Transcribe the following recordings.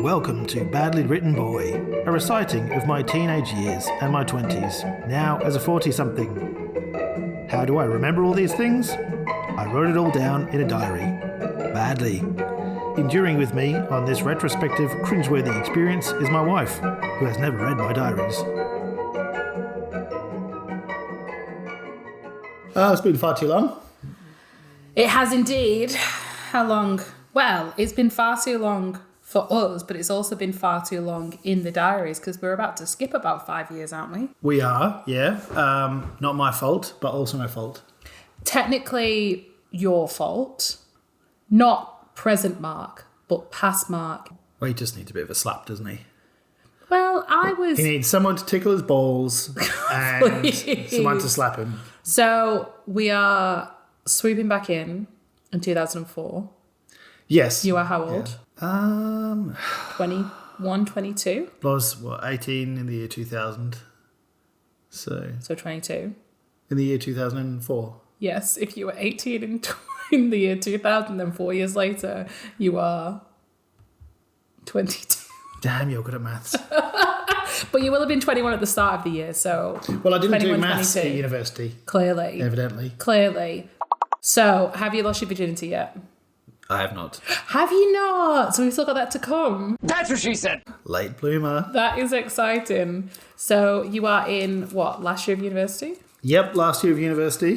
Welcome to Badly Written Boy, a reciting of my teenage years and my 20s, now as a 40-something. How do I remember all these things? I wrote it all down in a diary. Badly. Enduring with me on this retrospective, cringeworthy experience is my wife, who has never read my diaries. It's been far too long. It has indeed. How long? Well, it's been far too long for us, but it's also been far too long in the diaries because we're about to skip about 5 years, aren't we? We are, yeah. Not my fault, but also my fault. Technically, your fault. Not present Mark, but past Mark. Well, he just needs a bit of a slap, doesn't he? Well, I was... He needs someone to tickle his balls and someone to slap him. So we are swooping back in 2004. Yes. You are how old? Yeah. 21, 22? I was, 18 in the year 2000. So 22. In the year 2004. Yes, if you were 18 in the year 2000, then 4 years later, you are 22. Damn, you're good at maths. But you will have been 21 at the start of the year, so... Well, I didn't do maths at university. Clearly. Evidently. Clearly. So, have you lost your virginity yet? I have not. Have you not? So we've still got that to come. That's what she said. Late bloomer. That is exciting. So you are in, what, last year of university? Yep, last year of university.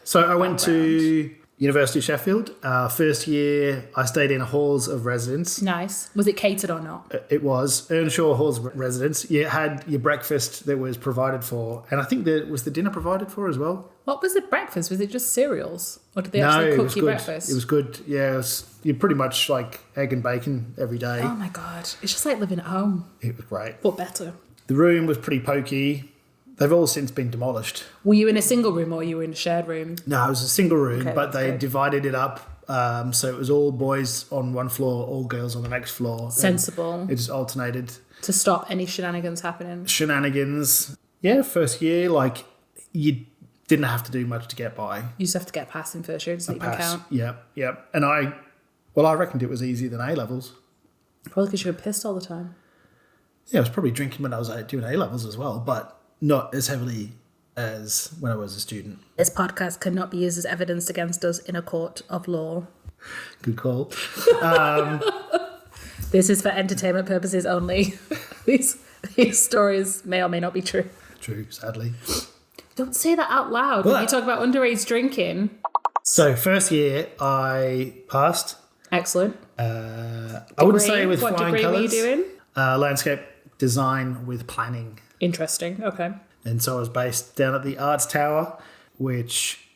So I went to University of Sheffield. First year, I stayed in halls of residence. Nice. Was it catered or not? It was. Earnshaw Halls of Residence. You had your breakfast that was provided for. And I think was the dinner provided for as well. What was the breakfast? Was it just cereals? Or did they actually cook your breakfast? It was good. Yeah, you're pretty much like egg and bacon every day. Oh my God. It's just like living at home. It was great. But better. The room was pretty pokey. They've all since been demolished. Were you in a single room or you were in a shared room? No, it was a single room, okay, but they divided it up. So it was all boys on one floor, all girls on the next floor. Sensible. It just alternated. To stop any shenanigans happening. Shenanigans. Yeah, first year, like, you didn't have to do much to get by. You just have to get past in first year, doesn't even count. Yep. And I reckoned it was easier than A-levels. Probably because you were pissed all the time. Yeah, I was probably drinking when I was doing A-levels as well, but not as heavily as when I was a student. This podcast cannot be used as evidence against us in a court of law. Good call. This is for entertainment purposes only. These stories may or may not be true. True, sadly. Don't say that out loud when you talk about underage drinking. So, first year, I passed. Excellent. I wouldn't say with flying colours. What degree were you doing? Landscape design with planning. Interesting, okay. And so I was based down at the Arts Tower, which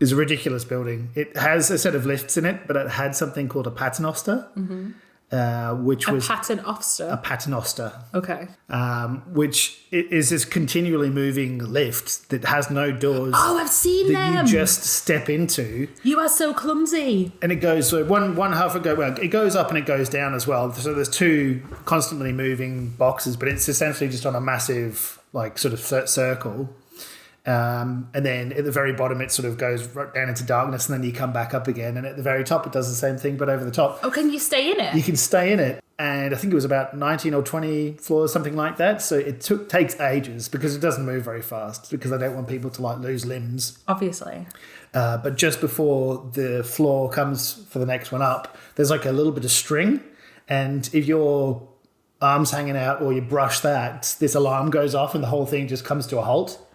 is a ridiculous building. It has a set of lifts in it, but it had something called a paternoster, which was... A paternoster? A paternoster. Okay. Which is this continually moving lift that has no doors. Oh, I've seen them! That you just step into. You are so clumsy. And it goes, so one half it goes up and it goes down as well. So there's two constantly moving boxes, but it's essentially just on a massive, like, sort of circle. And then at the very bottom, it sort of goes right down into darkness, and then you come back up again. And at the very top, it does the same thing, but over the top. Oh, can you stay in it? You can stay in it. And I think it was about 19 or 20 floors, something like that. So it takes ages because it doesn't move very fast because I don't want people to, like, lose limbs. Obviously. But just before the floor comes for the next one up, there's like a little bit of string. And if your arm's hanging out or you brush that, this alarm goes off and the whole thing just comes to a halt.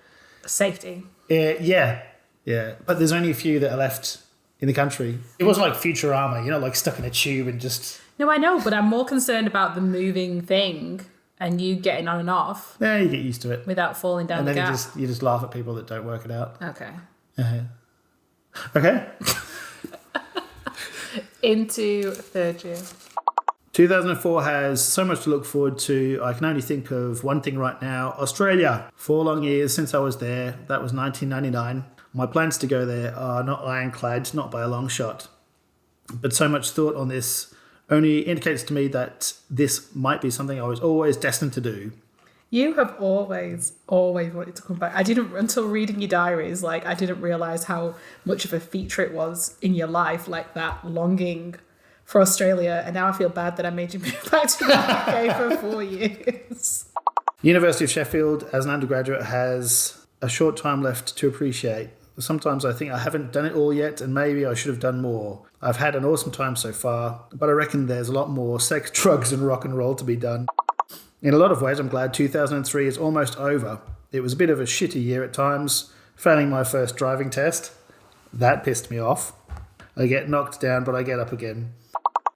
Safety. Yeah. But there's only a few that are left in the country. It wasn't like Futurama, like stuck in a tube and just... No, I know, but I'm more concerned about the moving thing and you getting on and off. Yeah, you get used to it. Without falling down the gap. And then you just laugh at people that don't work it out. Okay. Okay. Into third year. 2004 has so much to look forward to. I can only think of one thing right now. Australia. 4 long years since I was there. That was 1999. My plans to go there are not ironclad, not by a long shot. But so much thought on this only indicates to me that this might be something I was always destined to do. You have always wanted to come back. I didn't, until reading your diaries, like, I didn't realise how much of a feature it was in your life, like that longing for Australia. And now I feel bad that I made you move back to the UK for 4 years. University of Sheffield, as an undergraduate, has a short time left to appreciate. Sometimes I think I haven't done it all yet, and maybe I should have done more. I've had an awesome time so far, but I reckon there's a lot more sex, drugs and rock and roll to be done. In a lot of ways, I'm glad 2003 is almost over. It was a bit of a shitty year at times, failing my first driving test. That pissed me off. I get knocked down, but I get up again.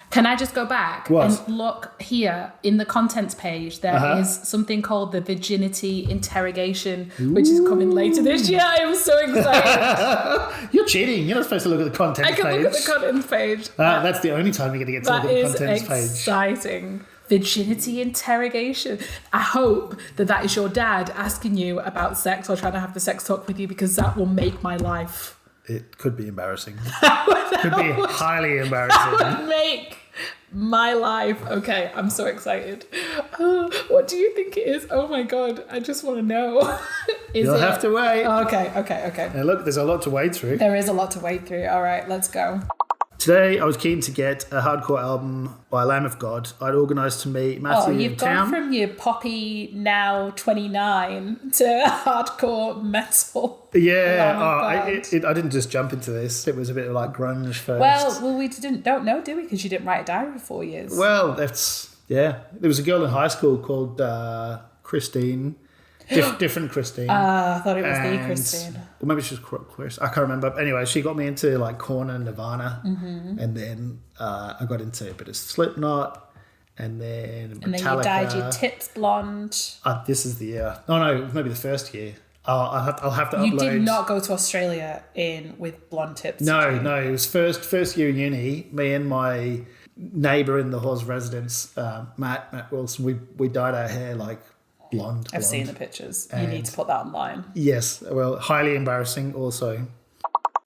Can I just go back and look here in the contents page? There is something called the virginity interrogation, which is coming later this year. I am so excited. You're cheating. You're not supposed to look at the contents page. I can look at the contents page. That's the only time you're going to get to look at the contents page. That is exciting. Virginity interrogation. I hope that is your dad asking you about sex or trying to have the sex talk with you, because that will make my life. It could be embarrassing. Could be highly embarrassing. That would make my life. Okay, I'm so excited. What do you think it is? Oh my God, I just want to know. You'll have to wait. Okay. Now look, there's a lot to wade through. There is a lot to wade through. All right, let's go. Today, I was keen to get a hardcore album by Lamb of God. I'd organised to meet Matthew you've in town. gone from your poppy, now 29, to hardcore metal. Yeah, I didn't just jump into this. It was a bit of like grunge first. Well, we don't know, do we? Because you didn't write a diary for 4 years. Well, there was a girl in high school called Christine. Different Christine. I thought it was the Christine. Or maybe she was Chris. I can't remember. Anyway, she got me into like Korn and Nirvana. Mm-hmm. And then I got into a bit of Slipknot. And then Metallica. And then you dyed your tips blonde. This is the year. No, maybe the first year. I'll have to upload. You did not go to Australia with blonde tips. No. It was first year uni. Me and my neighbour in the Hawes residence, Matt Wilson, we dyed our hair like blonde. I've seen the pictures. You need to put that online. Yes, well, highly embarrassing also.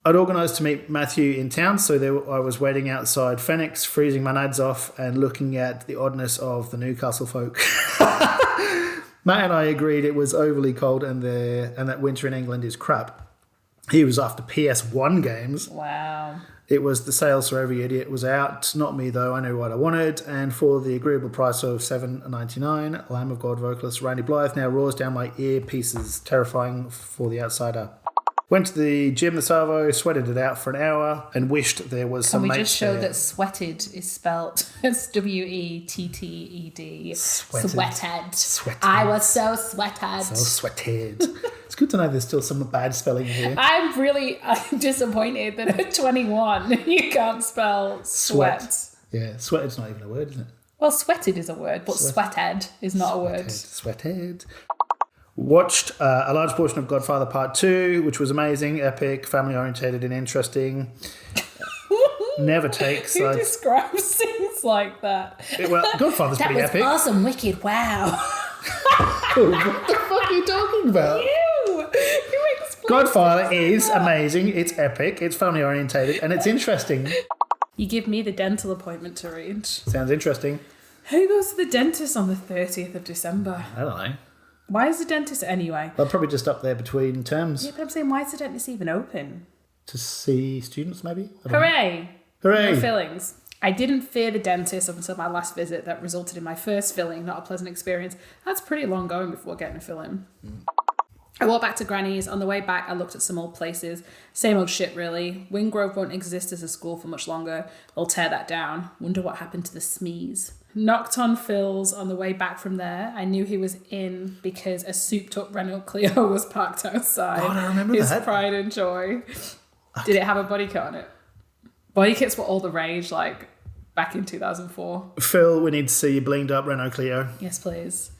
I'd organised to meet Matthew in town, so I was waiting outside Phoenix, freezing my nads off and looking at the oddness of the Newcastle folk. Matt and I agreed it was overly cold and that winter in England is crap. He was after PS1 games. Wow. It was the sales for every idiot was out. Not me, though. I knew what I wanted. And for the agreeable price of $7.99, Lamb of God vocalist Randy Blythe now roars down my earpieces, terrifying for the outsider. Went to the gym, the Savo, sweated it out for an hour and wished there was some mates there. Can we just show that sweated is spelt S-W-E-T-T-E-D. Sweated. I was so sweated. So sweated. It's good to know there's still some bad spelling here. I'm really disappointed that at 21 you can't spell sweat. Yeah, sweated's not even a word, isn't it? Well, sweated is a word, but sweated is not a word. Sweated. Watched a large portion of Godfather Part 2, which was amazing, epic, family-orientated and interesting. Never takes... Who describes things like that? Well, Godfather's pretty epic. That was awesome, wicked, wow. What the fuck are you talking about? You explain. Godfather is amazing, it's epic, it's family-orientated, and it's interesting. You give me the dental appointment to read. Sounds interesting. Who goes to the dentist on the 30th of December? I don't know. Why is the dentist anyway? They're probably just up there between terms. Yeah, but I'm saying, why is the dentist even open? To see students, maybe? Hooray! Hooray! No fillings. I didn't fear the dentist up until my last visit. That resulted in my first filling, not a pleasant experience. That's pretty long going before getting a filling. I walked back to Granny's. On the way back, I looked at some old places. Same old shit, really. Wingrove won't exist as a school for much longer. They'll tear that down. Wonder what happened to the Smees. Knocked on Phil's on the way back from there. I knew he was in because a souped-up Renault Clio was parked outside. Oh, I remember His that. pride and joy. Did it have a body kit on it? Body kits were all the rage, like, back in 2004. Phil, we need to see you blinged up Renault Clio. Yes, please.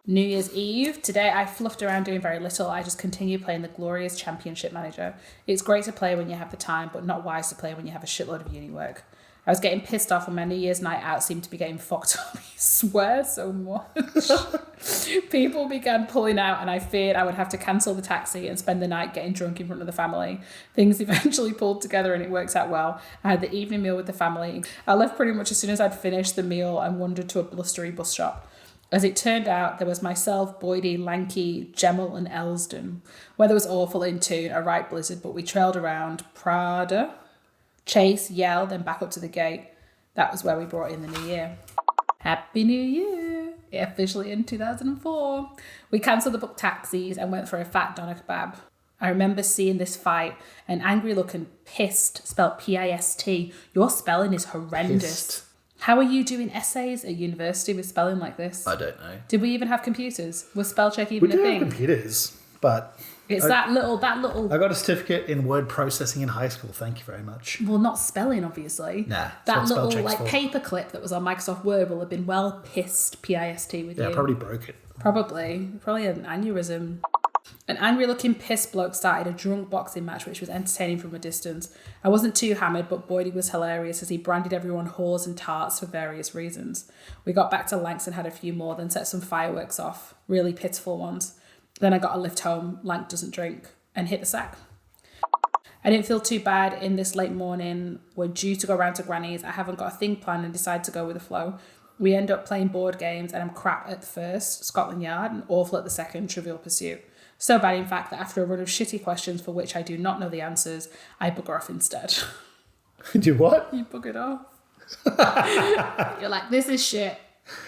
New Year's Eve. Today I fluffed around doing very little. I just continue playing the glorious Championship Manager. It's great to play when you have the time, but not wise to play when you have a shitload of uni work. I was getting pissed off when my New Year's night out seemed to be getting fucked up. I swear so much. People began pulling out and I feared I would have to cancel the taxi and spend the night getting drunk in front of the family. Things eventually pulled together and it works out well. I had the evening meal with the family. I left pretty much as soon as I'd finished the meal and wandered to a blustery bus stop. As it turned out, there was myself, Boydie, Lanky, Gemmel and Elsden. Weather was awful in Toon, a right blizzard, but we trailed around Prada, Chase, Yell, then back up to the gate. That was where we brought in the new year. Happy New Year! Officially in 2004. We cancelled the book taxis and went for a fat doner kebab. I remember seeing this fight, an angry looking pissed, spelled P-I-S-T. Your spelling is horrendous. Pissed. How are you doing essays at university with spelling like this? I don't know. Did we even have computers? Was spell check even We a do thing? have computers, but It's that little. I got a certificate in word processing in high school. Thank you very much. Well, not spelling, obviously. Nah, that's that what spell little check's for. paper clip that was on Microsoft Word will have been well pissed. P-I-S-T with Yeah, you. I probably broke it. Probably an aneurysm. An angry-looking piss bloke started a drunk boxing match, which was entertaining from a distance. I wasn't too hammered, but Boydie was hilarious as he branded everyone whores and tarts for various reasons. We got back to Lanks and had a few more, then set some fireworks off, really pitiful ones. Then I got a lift home, Lank doesn't drink, and hit the sack. I didn't feel too bad in this late morning. We're due to go round to Granny's. I haven't got a thing planned and decided to go with the flow. We end up playing board games and I'm crap at the first, Scotland Yard, and awful at the second, Trivial Pursuit. So bad, in fact, that after a run of shitty questions for which I do not know the answers, I bugger off instead. Do what? You buggered off. You're like, this is shit.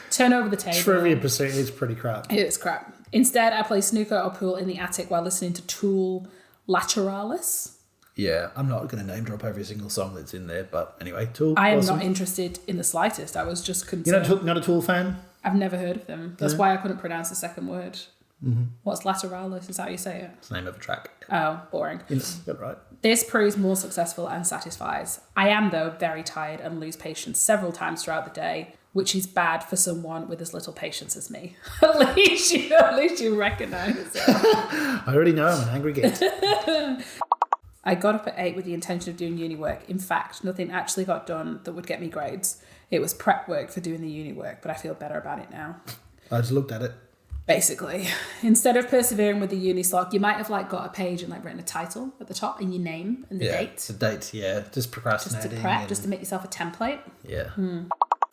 Turn over the table. Trivia Pursuit is pretty crap. It is crap. Instead, I play snooker or pool in the attic while listening to Tool Lateralis. Yeah, I'm not going to name drop every single song that's in there, but anyway, Tool. I am awesome. not interested in the slightest. I was just You're concerned. not a Tool fan? I've never heard of them. That's why I couldn't pronounce the second word. Mm-hmm. What's Lateralis? Is that how you say it? It's the name of a track. Oh, boring. You got it right. This proves more successful and satisfies. I am, though, very tired and lose patience several times throughout the day, which is bad for someone with as little patience as me. at least you recognise it. I already know I'm an angry git. I got up at 8 with the intention of doing uni work. In fact, nothing actually got done that would get me grades. It was prep work for doing the uni work, but I feel better about it now. I just looked at it. Basically, instead of persevering with the uni slog, you might have got a page and written a title at the top and your name and the date. The dates, yeah. Just procrastinating. Just to prep, just to make yourself a template. Yeah.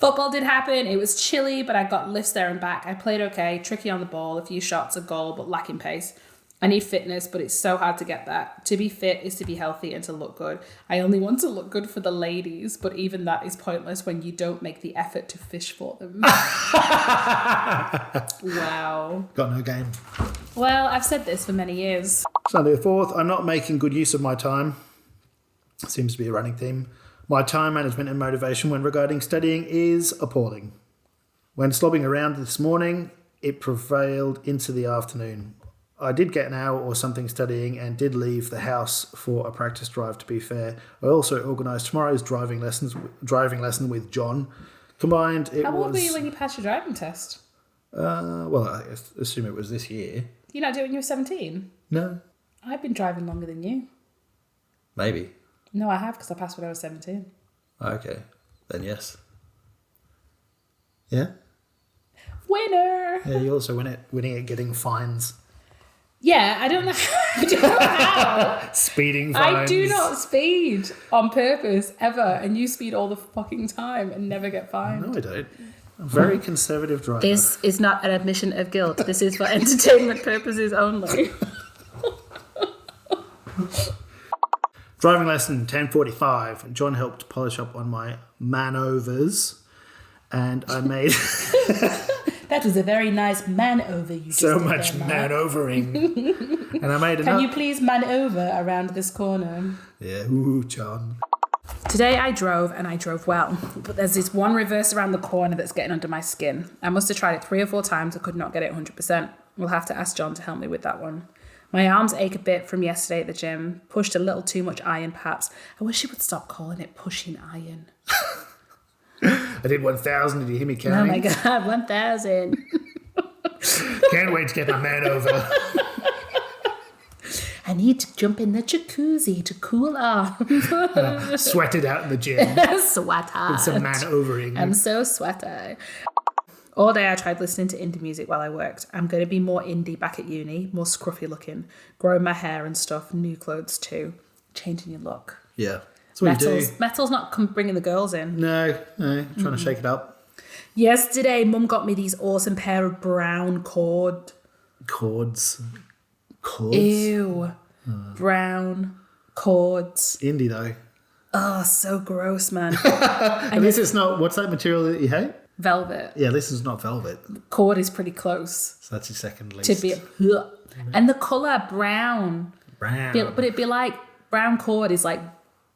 Football did happen. It was chilly, but I got lifts there and back. I played okay, tricky on the ball, a few shots, a goal, but lacking pace. I need fitness, but it's so hard to get that. To be fit is to be healthy and to look good. I only want to look good for the ladies, but even that is pointless when you don't make the effort to fish for them. Wow. Got no game. Well, I've said this for many years. Sunday the 4th. I'm not making good use of my time. Seems to be a running theme. My time management and motivation when regarding studying is appalling. When slobbing around this morning, it prevailed into the afternoon. I did get an hour or something studying and did leave the house for a practice drive, to be fair. I also organised tomorrow's driving lesson with John. Combined, it was... How old were you when you passed your driving test? Well, I assume it was this year. You not do it when you were 17? No. I've been driving longer than you. Maybe. No, I have, because I passed when I was 17. Okay. Then yes. Yeah? Winner! Yeah, you also winning at getting fines. Yeah, I don't know. I don't know how. Speeding fines. I do not speed on purpose ever, and you speed all the fucking time and never get fined. No, I don't. I'm a very conservative driver. This is not an admission of guilt. This is for entertainment purposes only. Driving lesson 10:45. John helped polish up on my manovers, and I made That was a very nice man over you just so did much there, Mark. manovering. And I made Can enough. you please man over around this corner? Yeah, ooh, John. Today I drove and I drove well, but there's this one reverse around the corner that's getting under my skin. I must have tried it 3 or 4 times and could not get it 100%. We'll have to ask John to help me with that one. My arms ache a bit from yesterday at the gym. Pushed a little too much iron perhaps. I wish you would stop calling it pushing iron. I did 1,000. Did you hear me Oh counting? my God, 1,000. Can't wait to get my man over. I need to jump in the jacuzzi to cool off. Sweated out in the gym. Sweat hard. Some man overing. I'm so sweaty. All day I tried listening to indie music while I worked. I'm going to be more indie back at uni, more scruffy looking, growing my hair and stuff, new clothes too, changing your look. Yeah. That's what you do. Metal's not bringing the girls in. No, trying to shake it up. Yesterday, Mum got me these awesome pair of brown Cords. Ew. Brown cords. Indie though. Oh, so gross, man. And this is not, what's that material that you hate? Velvet. Yeah, this is not velvet. Cord is pretty close. So that's your second least. To be and the colour brown. But it'd be like brown cord is like.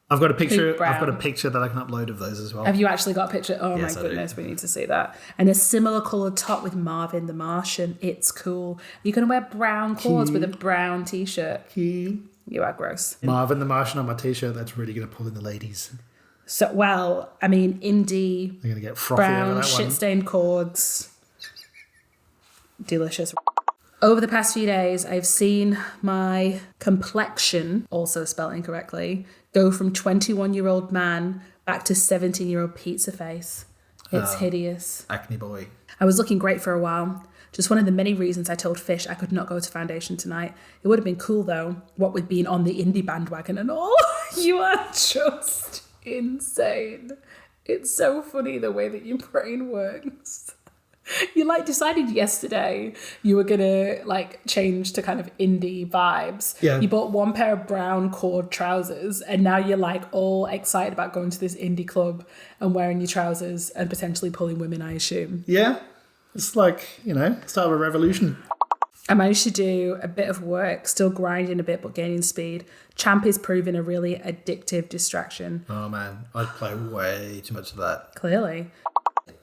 I've got a picture. brown. I've got a picture that I can upload of those as well. Have you actually got a picture? Oh Yes, my I do. goodness, we need to see that. And a similar coloured top with Marvin the Martian. It's cool. You're gonna wear brown cords with a brown t-shirt. You are gross. Marvin the Martian on my t-shirt. That's really going to pull in the ladies. So well, I mean, indie They're going to get frothy over brown that one. shit-stained cords. Delicious. Over the past few days, I've seen my complexion, also spelled incorrectly, go from 21-year-old man back to 17-year-old pizza face. It's hideous. Acne boy. I was looking great for a while. Just one of the many reasons I told Fish I could not go to foundation tonight. It would have been cool though, what with being on the indie bandwagon and all. You are just insane. It's so funny the way that your brain works. You like decided yesterday you were gonna like change to kind of indie vibes. Yeah. You bought one pair of brown cord trousers and now you're like all excited about going to this indie club and wearing your trousers and potentially pulling women, I assume. Yeah. It's like, start of a revolution. I managed to do a bit of work, still grinding a bit but gaining speed. Champ is proving a really addictive distraction. Oh man, I'd play way too much of that. Clearly.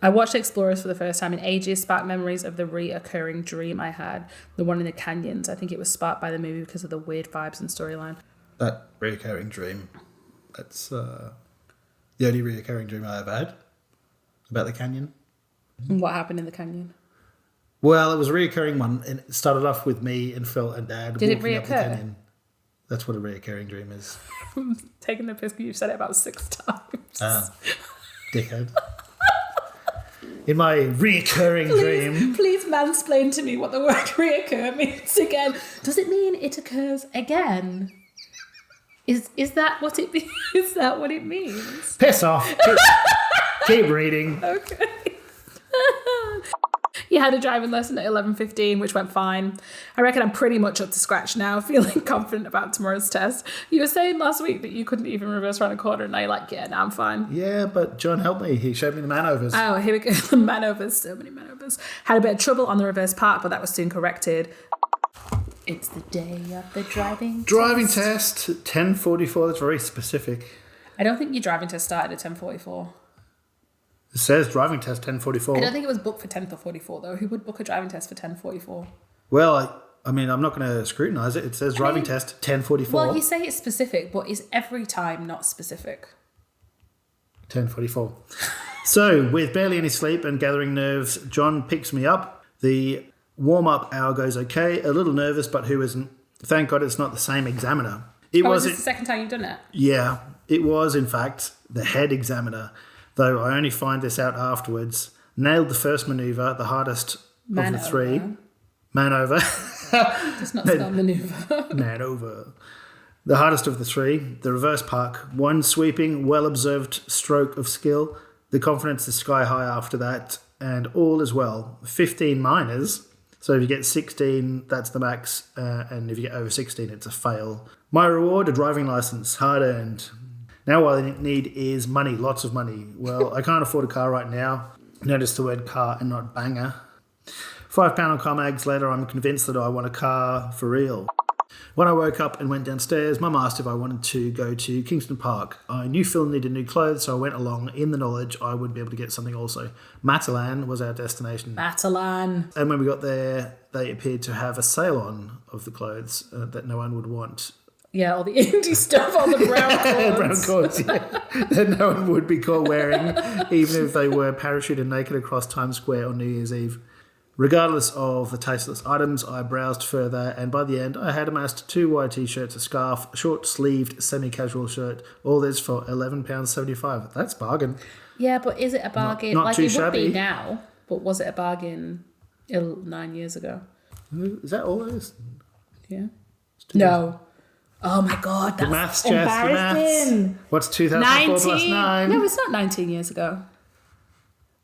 I watched Explorers for the first time in ages, sparked memories of the reoccurring dream I had, the one in the canyons. I think it was sparked by the movie because of the weird vibes and storyline. That reoccurring dream, that's the only reoccurring dream I ever had about the canyon. And what happened in the canyon? Well, it was a reoccurring one, and it started off with me and Phil and Dad Did it walking up the reoccur? canyon. That's what a reoccurring dream is. Taking the piss, you've said it about 6 times. Dickhead. In my reoccurring dream. Please mansplain to me what the word reoccur means again. Does it mean it occurs again? Is that what it means? Is that what it means? Piss off. Keep reading. Okay. You had a driving lesson at 11:15, which went fine. I reckon I'm pretty much up to scratch now, feeling confident about tomorrow's test. You were saying last week that you couldn't even reverse around a corner, and now you're like, yeah, now I'm fine. Yeah, but John helped me. He showed me the manovers. Oh, here we go. The manovers, so many manovers. Had a bit of trouble on the reverse park, but that was soon corrected. It's the day of the driving Test, 10:44. That's very specific. I don't think your driving test started at 10:44. It says driving test 10:44. I don't think it was booked for 10:44 though. Who would book a driving test for 10:44? Well, I mean, I'm not going to scrutinise it. It says driving test 10:44. Well, you say it's specific, but is every time not specific? 10:44. So, with barely any sleep and gathering nerves, John picks me up. The warm-up hour goes okay. A little nervous, but who isn't? Thank God it's not the same examiner. Is this the second time you've done it? Yeah, it was, in fact, the head examiner, though I only find this out afterwards. Nailed the first manoeuvre, the hardest of the three. Manover. Does not spell manoeuvre. Manover. The hardest of the three. The reverse park. One sweeping, well-observed stroke of skill. The confidence is sky high after that, and all is well. 15 minors. So if you get 16, that's the max, and if you get over 16, it's a fail. My reward, a driving licence, hard-earned. Now what I need is money, lots of money. Well, I can't afford a car right now. Notice the word car and not banger. £5 on car mags later, I'm convinced that I want a car for real. When I woke up and went downstairs, Mum asked if I wanted to go to Kingston Park. I knew Phil needed new clothes, so I went along in the knowledge I would be able to get something also. Matalan was our destination. Matalan. And when we got there, they appeared to have a sale on of the clothes that no one would want. Yeah, all the indie stuff, all the brown cords. Brown cords, yeah. That no one would be caught wearing, even if they were parachuted naked across Times Square on New Year's Eve. Regardless of the tasteless items, I browsed further, and by the end, I had amassed 2 white t-shirts, a scarf, a short-sleeved semi-casual shirt. All this for £11.75. That's bargain. Yeah, but is it a bargain? Not like too it shabby. would be now, but was it a bargain 9 years ago? Is that all it is? Yeah. No. Oh my God, that's The maths, Jess, the maths. embarrassing. What's 2004 plus 9? No, it's not 19 years ago.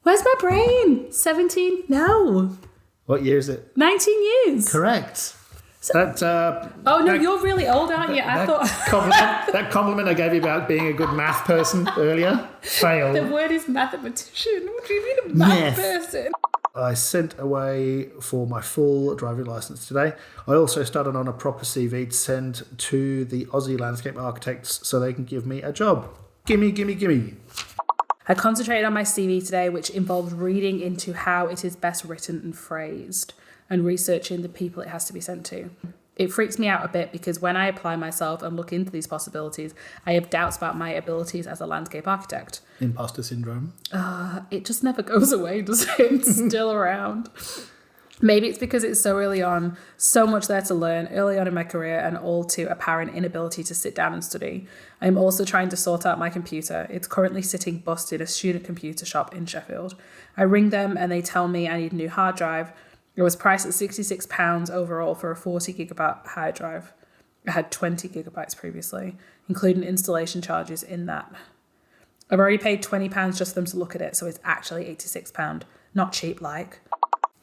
Where's my brain? 17? No. What year is it? 19 years. Correct. You're really old, aren't you? I thought that compliment I gave you about being a good math person earlier failed. the word is mathematician. What do you mean a math person? I sent away for my full driving license today. I also started on a proper CV to send to the Aussie landscape architects so they can give me a job. Gimme. I concentrated on my CV today, which involved reading into how it is best written and phrased and researching the people it has to be sent to. It freaks me out a bit because when I apply myself and look into these possibilities, I have doubts about my abilities as a landscape architect. Imposter syndrome. It just never goes away, does it? It's still around. Maybe it's because it's so early on, so much there to learn early on in my career, and all too apparent inability to sit down and study. I'm also trying to sort out my computer. It's currently sitting busted in a student computer shop in Sheffield. I ring them and they tell me I need a new hard drive. It was priced at £66 overall for a 40 gigabyte hard drive. I had 20 gigabytes previously, including installation charges in that. I've already paid £20 just for them to look at it, so it's actually £86. Not cheap like.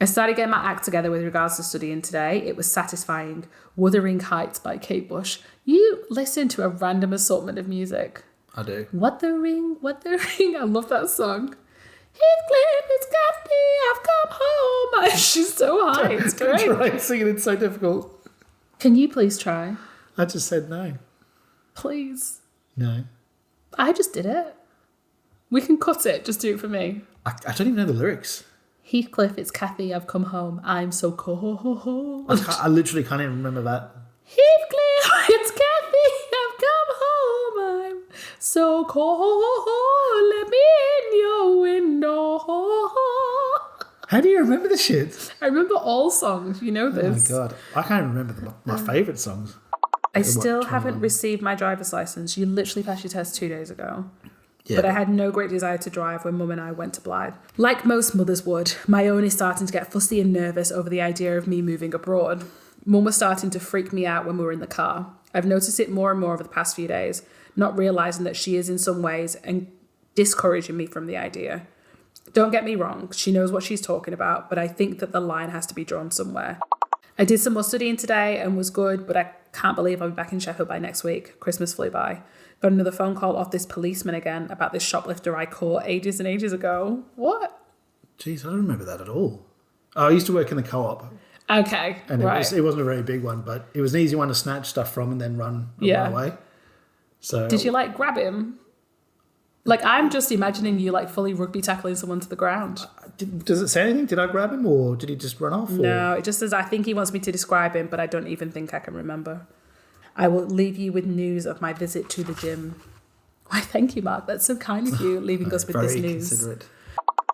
I started getting my act together with regards to studying today. It was satisfying. Wuthering Heights by Kate Bush. You listen to a random assortment of music. I do. Wuthering. I love that song. Heathcliff, it's Kathy, I've come home. She's so high, it's great. Try singing, it's so difficult. Can you please try? I just said no. Please. No. I just did it. We can cut it, just do it for me. I don't even know the lyrics. Heathcliff, it's Kathy, I've come home. I'm so cold. I literally can't even remember that. Heathcliff, it's Kathy, I've come home. I'm so cold. Let me in your window. How do you remember the shit? I remember all songs. You know this. Oh my God. I can't remember my favourite songs. I still haven't received my driver's license. You literally passed your test 2 days ago. Yeah. But I had no great desire to drive when Mum and I went to Blythe. Like most mothers would, my own is starting to get fussy and nervous over the idea of me moving abroad. Mum was starting to freak me out when we were in the car. I've noticed it more and more over the past few days, not realising that she is in some ways and discouraging me from the idea. Don't get me wrong, she knows what she's talking about, but I think that the line has to be drawn somewhere. I did some more studying today and was good, but I can't believe I'll be back in Sheffield by next week. Christmas flew by. Got another phone call off this policeman again about this shoplifter I caught ages and ages ago. What? Jeez, I don't remember that at all. Oh, I used to work in the co-op. Okay, And right. it wasn't a very big one, but it was an easy one to snatch stuff from and then run away. So Did you grab him? I'm just imagining you fully rugby tackling someone to the ground. Does it say anything? Did I grab him or did he just run off? No, it just says, I think he wants me to describe him, but I don't even think I can remember. I will leave you with news of my visit to the gym. Why, thank you, Mark. That's so kind of you, leaving us with this Very news. considerate.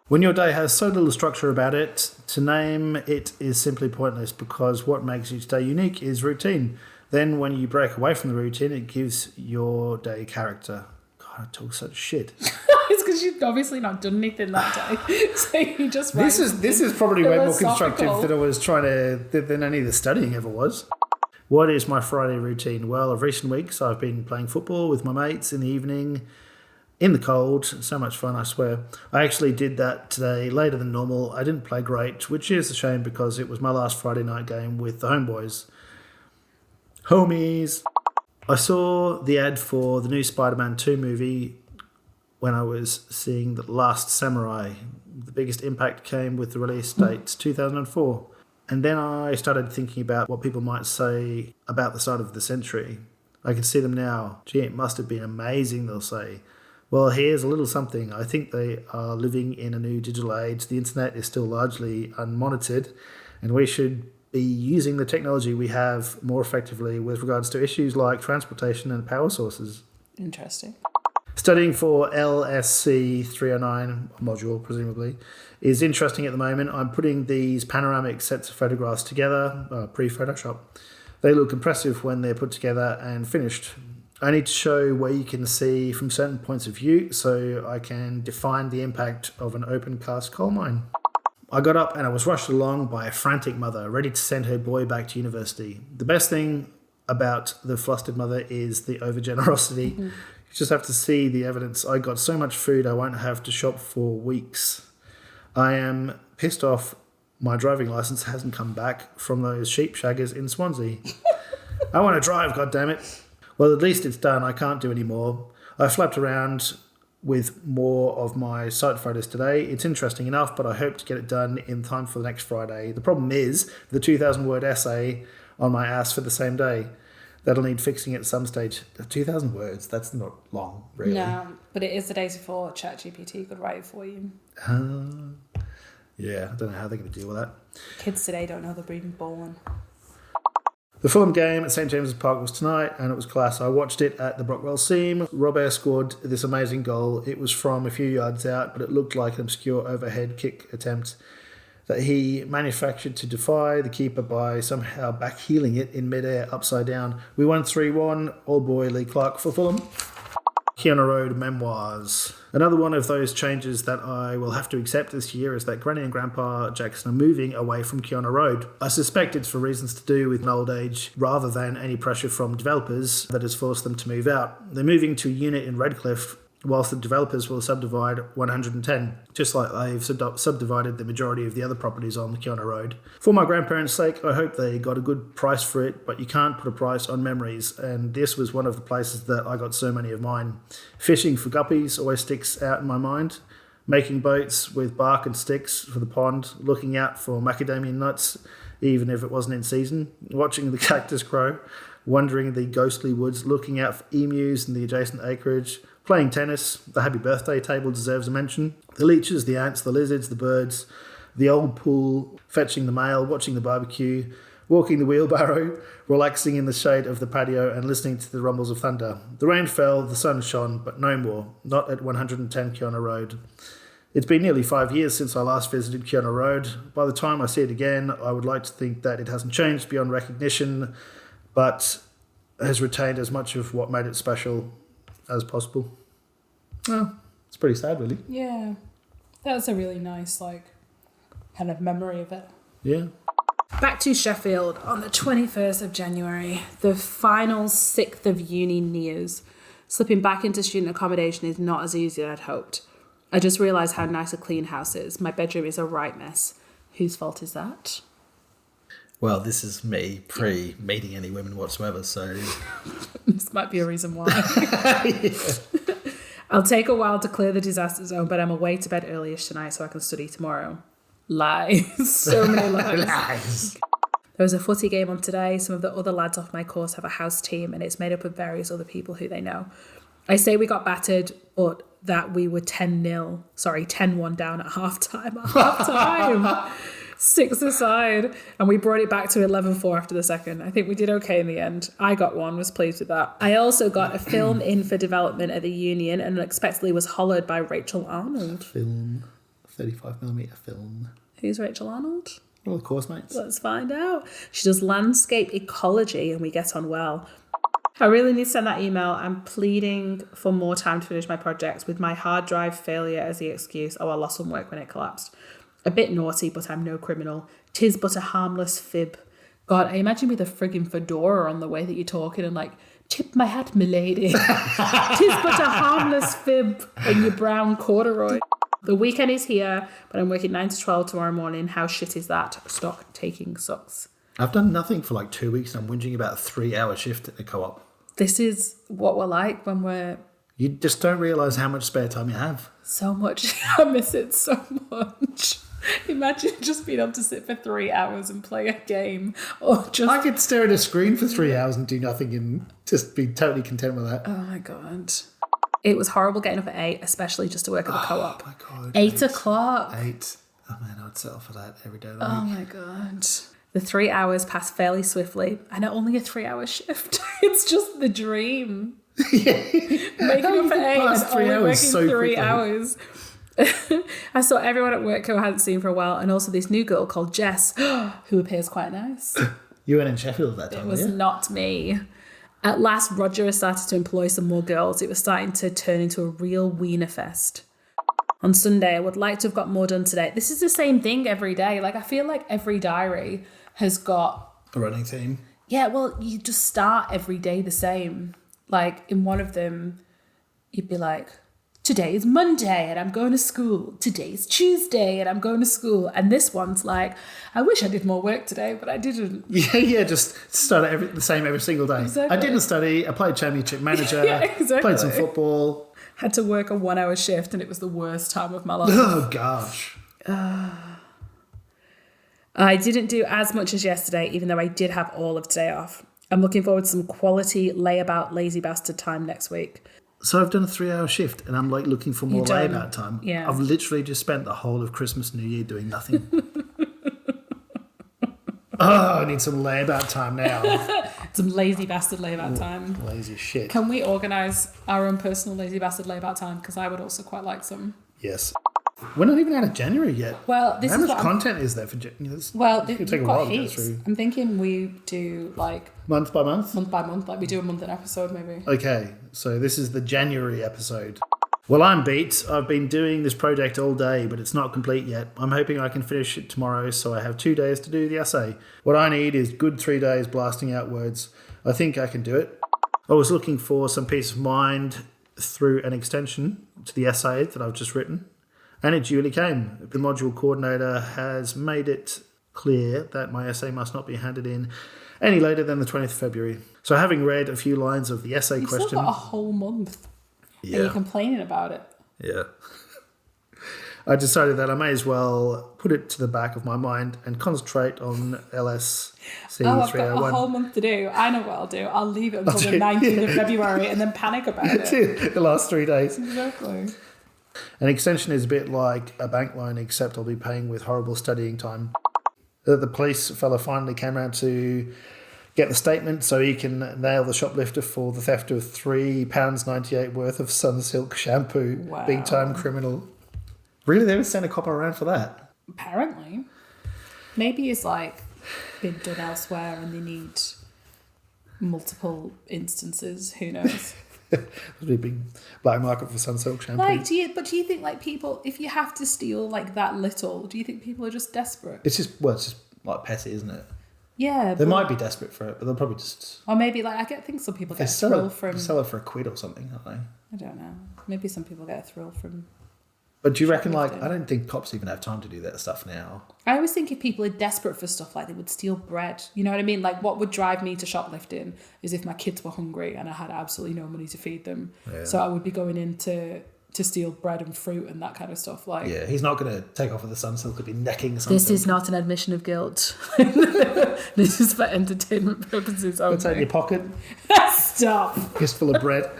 When your day has so little structure about it, to name it is simply pointless because what makes each day unique is routine. Then when you break away from the routine, it gives your day character. God, I talk such shit. It's because you've obviously not done anything that day. So you just write. This is probably way more constructive than I was than any of the studying ever was. What is my Friday routine? Well, of recent weeks, I've been playing football with my mates in the evening, in the cold. So much fun, I swear. I actually did that today later than normal. I didn't play great, which is a shame because it was my last Friday night game with the homeboys. Homies! I saw the ad for the new Spider-Man 2 movie when I was seeing The Last Samurai. The biggest impact came with the release date, 2004. And then I started thinking about what people might say about the start of the century. I can see them now. Gee, it must have been amazing, they'll say. Well, here's a little something. I think they are living in a new digital age. The internet is still largely unmonitored, and we should be using the technology we have more effectively with regards to issues like transportation and power sources. Interesting. Studying for LSC 309 module, presumably, is interesting at the moment. I'm putting these panoramic sets of photographs together, pre-Photoshop. They look impressive when they're put together and finished. I need to show where you can see from certain points of view so I can define the impact of an open cast coal mine. I got up and I was rushed along by a frantic mother, ready to send her boy back to university. The best thing about the flustered mother is the overgenerosity. You just have to see the evidence. I got so much food I won't have to shop for weeks. I am pissed off my driving licence hasn't come back from those sheep shaggers in Swansea. I want to drive, goddammit. Well, at least it's done. I can't do any more. I flapped around with more of my site photos today. It's interesting enough, but I hope to get it done in time for the next Friday. The problem is the 2,000-word essay on my ass for the same day. That'll need fixing at some stage. 2,000 words, that's not long, really. No, but it is the days before ChatGPT could write it for you. Yeah, I don't know how they're going to deal with that. Kids today don't know they're even born. The Fulham game at St James's Park was tonight, and it was class. I watched it at the Brockwell Seam. Robert scored this amazing goal. It was from a few yards out, but it looked like an obscure overhead kick attempt that he manufactured to defy the keeper by somehow backheeling it in midair upside down. We won 3-1. Old boy Lee Clark for Fulham. Keanu Road memoirs. Another one of those changes that I will have to accept this year is that Granny and Grandpa Jackson are moving away from Keanu Road. I suspect it's for reasons to do with old age rather than any pressure from developers that has forced them to move out. They're moving to a unit in Redcliffe, whilst the developers will subdivide 110, just like they've subdivided the majority of the other properties on the Keanu Road. For my grandparents' sake, I hope they got a good price for it, but you can't put a price on memories, and this was one of the places that I got so many of mine. Fishing for guppies always sticks out in my mind. Making boats with bark and sticks for the pond, looking out for macadamia nuts, even if it wasn't in season, watching the cactus grow, wandering the ghostly woods, looking out for emus in the adjacent acreage, playing tennis. The happy birthday table deserves a mention. The leeches, the ants, the lizards, the birds, the old pool, fetching the mail, watching the barbecue, walking the wheelbarrow, relaxing in the shade of the patio and listening to the rumbles of thunder. The rain fell, the sun shone, but no more, not at 110 Keanu Road. It's been nearly 5 years since I last visited Keanu Road. By the time I see it again, I would like to think that it hasn't changed beyond recognition, but has retained as much of what made it special as possible. Well, it's pretty sad, really. Yeah. That's a really nice, kind of memory of it. Yeah. Back to Sheffield on the 21st of January. The final 6th of uni nears. Slipping back into student accommodation is not as easy as I'd hoped. I just realised how nice a clean house is. My bedroom is a right mess. Whose fault is that? Well, this is me pre-meeting any women whatsoever, so... This might be a reason why. Yeah. I'll take a while to clear the disaster zone, but I'm away to bed early-ish tonight so I can study tomorrow. Lies. So many lies. Lies. There was a footy game on today. Some of the other lads off my course have a house team and it's made up of various other people who they know. I say we got battered, but that we were 10-1 down at half-time. 6-aside, and we brought it back to 11-4 after the second. I think we did okay in the end. I got one, was pleased with that. I also got a film in for development at the Union and unexpectedly was hollered by Rachel Arnold. Film. 35mm film. Who's Rachel Arnold? Well, of course, mates. Let's find out. She does landscape ecology and we get on well. I really need to send that email. I'm pleading for more time to finish my projects with my hard drive failure as the excuse. Oh, I lost some work when it collapsed. A bit naughty, but I'm no criminal. 'Tis but a harmless fib. God, I imagine with a frigging fedora on the way that you're talking and tip my hat, milady. 'Tis but a harmless fib and your brown corduroy. The weekend is here, but I'm working 9 to 12 tomorrow morning. How shit is that? Stock taking sucks. I've done nothing for 2 weeks and I'm whinging about a 3-hour shift at the co-op. This is what we're like when we're... You just don't realise how much spare time you have. So much. I miss it so much. Imagine just being able to sit for 3 hours and play a game, or just... I could stare at a screen for 3 hours and do nothing and just be totally content with that. Oh my God. It was horrible getting up at 8, especially just to work at the co-op. Oh my God. 8 o'clock. 8. Oh man, I'd settle for that every day of the Oh week. my God. The 3 hours passed fairly swiftly, and only a 3-hour shift. It's just the dream. Yeah. Waking up at 8 and only working so 3 quickly. hours. I saw everyone at work who I hadn't seen for a while, and also this new girl called Jess, who appears quite nice. You weren't in Sheffield at that time, It was were you? not me. At last, Roger has started to employ some more girls. It was starting to turn into a real wiener fest. On Sunday, I would like to have got more done today. This is the same thing every day. I feel like every diary has got... A running team. Yeah, well, you just start every day the same. In one of them, you'd be today's Monday and I'm going to school. Today's Tuesday and I'm going to school. And this one's like, I wish I did more work today, but I didn't. Yeah, just start the same every single day. Exactly. I didn't study. I played Championship Manager. Yeah, exactly. Played some football. Had to work a 1 hour shift and it was the worst time of my life. Oh, gosh. I didn't do as much as yesterday, even though I did have all of today off. I'm looking forward to some quality layabout lazy bastard time next week. So I've done a 3-hour shift and I'm like looking for more layabout time. Yeah. I've literally just spent the whole of Christmas, New Year doing nothing. I need some layabout time now. Some lazy bastard layabout time. Lazy shit. Can we organise our own personal lazy bastard layabout time? Because I would also quite like some. Yes. We're not even out of January yet. Well, this How is much what content is there for January? Well, it's we've gonna take a got while to get heaps. through. I'm thinking we do like Month by month? month by month, like we do a month an episode maybe. Okay, so this is the January episode. Well, I'm beat. I've been doing this project all day, but it's not complete yet. I'm hoping I can finish it tomorrow, so I have 2 days to do the essay. What I need is good 3 days blasting out words. I think I can do it. I was looking for some peace of mind through an extension to the essay that I've just written, and it duly came. The module coordinator has made it clear that my essay must not be handed in any later than the 20th of February. So having read a few lines of the essay You've question... still got a whole month. Yeah. And you're complaining about it. Yeah. I decided that I may as well put it to the back of my mind and concentrate on LSC Oh, I've 301. got a whole month to do. I know what I'll do. I'll leave it until the 19th of February and then panic about it. The last 3 days. Exactly. An extension is a bit like a bank loan, except I'll be paying with horrible studying time. The police fella finally came around to get the statement so he can nail the shoplifter for the theft of £3.98 worth of Sunsilk shampoo. Wow. Big time criminal. Really? They would send a copper around for that? Apparently. Maybe it's like been done elsewhere and they need multiple instances. Who knows? There'd be a big black market for Sunsilk shampoo. Like, do you think like people, if you have to steal like that little, do you think people are just desperate? It's just like petty, isn't it? Yeah. They might be desperate for it, but they'll probably just... Or maybe like, I think some people They get a thrill from... sell it for £1 or something, don't they? I don't know. Maybe some people get a thrill from... But do you reckon, like, shoplifting. I don't think cops even have time to do that stuff now. I always think if people are desperate for stuff, like they would steal bread. You know what I mean? Like what would drive me to shoplifting is if my kids were hungry and I had absolutely no money to feed them. Yeah. So I would be going in to steal bread and fruit and that kind of stuff. Like, Yeah, he's not going to take off with the Sunsilk, he'll be necking something. this is not an admission of guilt. This is for entertainment purposes only. What's that in your pocket? Stop. Fistful of bread.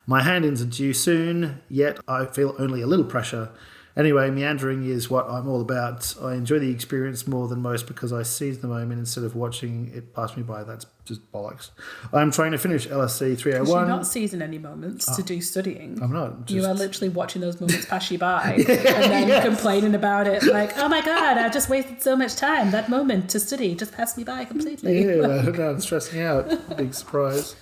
My hand-ins are due soon, yet I feel only a little pressure. Anyway, meandering is what I'm all about. I enjoy the experience more than most because I seize the moment instead of watching it pass me by. That's just bollocks. I'm trying to finish LSC 301. You're not seizing any moments to do studying. I'm not. You are literally watching those moments pass you by and then complaining about it. Like, oh my God, I just wasted so much time. That moment to study just passed me by completely. Yeah, now I'm stressing out. Big surprise.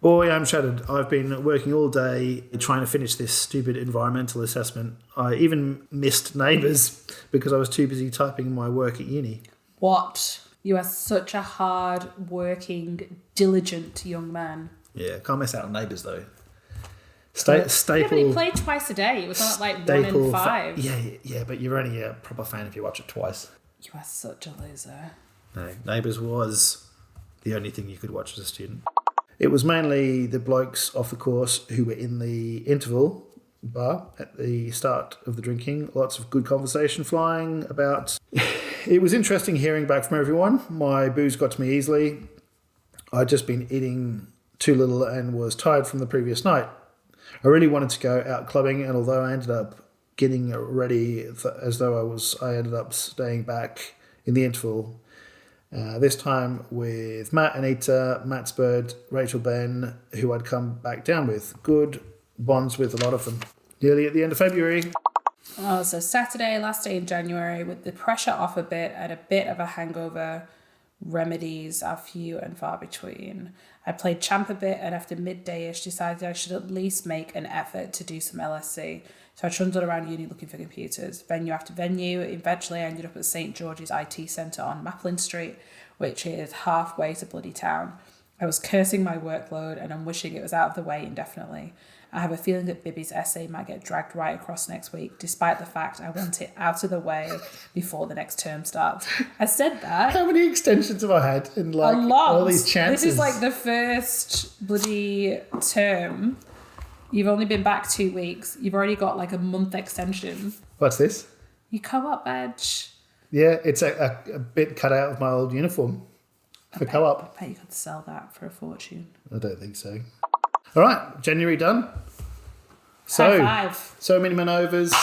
Boy, I'm shattered. I've been working all day trying to finish this stupid environmental assessment. I even missed neighbours because I was too busy typing my work at uni. What? You are such a hard-working, diligent young man. Yeah, can't miss out on neighbours though. Yeah, Staple. but you played twice a day. It was not like 1 in 5. Yeah, but you're only a proper fan if you watch it twice. You are such a loser. No, Neighbours was the only thing you could watch as a student. It was mainly the blokes off the course who were in the interval bar at the start of the drinking. Lots of good conversation flying about. It was interesting hearing back from everyone. My booze got to me easily. I'd just been eating too little and was tired from the previous night. I really wanted to go out clubbing, and although I ended up getting ready as though I ended up staying back in the interval. This time with Matt, Anita, Matt's Bird, Rachel Ben, who I'd come back down with. Good bonds with a lot of them. Nearly at the end of February. Oh, so Saturday, last day in January, with the pressure off a bit and a bit of a hangover. Remedies are few and far between. I played champ a bit, and after midday-ish decided I should at least make an effort to do some LSC. So I trundled around uni looking for computers. Venue after venue. Eventually I ended up at St. George's IT Centre on Maplin Street, which is halfway to bloody town. I was cursing my workload and I'm wishing it was out of the way indefinitely. I have a feeling that Bibby's essay might get dragged right across next week, despite the fact I want it out of the way before the next term starts. I said that. How many extensions have I had in like A lot. all these chances? This is like the first bloody term. You've only been back 2 weeks. You've already got like a month extension. What's this? Your co-op badge. Yeah, it's a bit cut out of my old uniform for co-op. I bet you could sell that for a fortune. I don't think so. All right, January done. High five. So many manovers.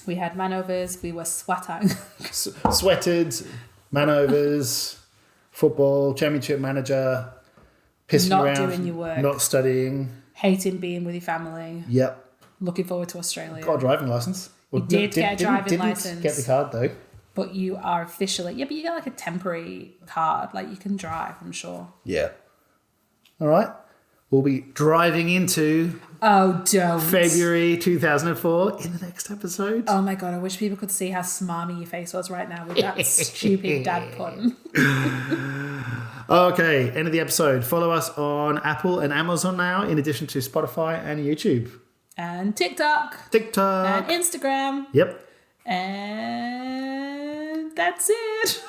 We had manovers. We were sweating. Sweated, manovers, football, championship manager, pissing Not around, doing your work. not studying. Hating being with your family. Yep. Looking forward to Australia. Got a driving license. You did get a driving license. Didn't get the card though. But you are officially... Yeah, but you get like a temporary card. Like you can drive, I'm sure. Yeah. All right. We'll be driving into Oh, don't. February 2004 in the next episode. Oh my God, I wish people could see how smarmy your face was right now with that stupid dad pun. Okay, end of the episode. Follow us on Apple and Amazon now, in addition to Spotify and YouTube. And TikTok. TikTok. And Instagram. Yep. And that's it.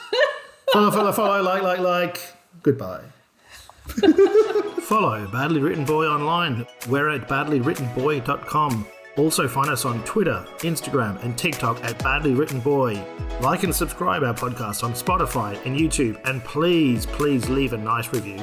Follow, like. Goodbye. Follow Badly Written Boy online. We're at badlywrittenboy.com. Also find us on Twitter, Instagram and TikTok at Badly Written Boy. Like and subscribe our podcast on Spotify and YouTube, and please leave a nice review.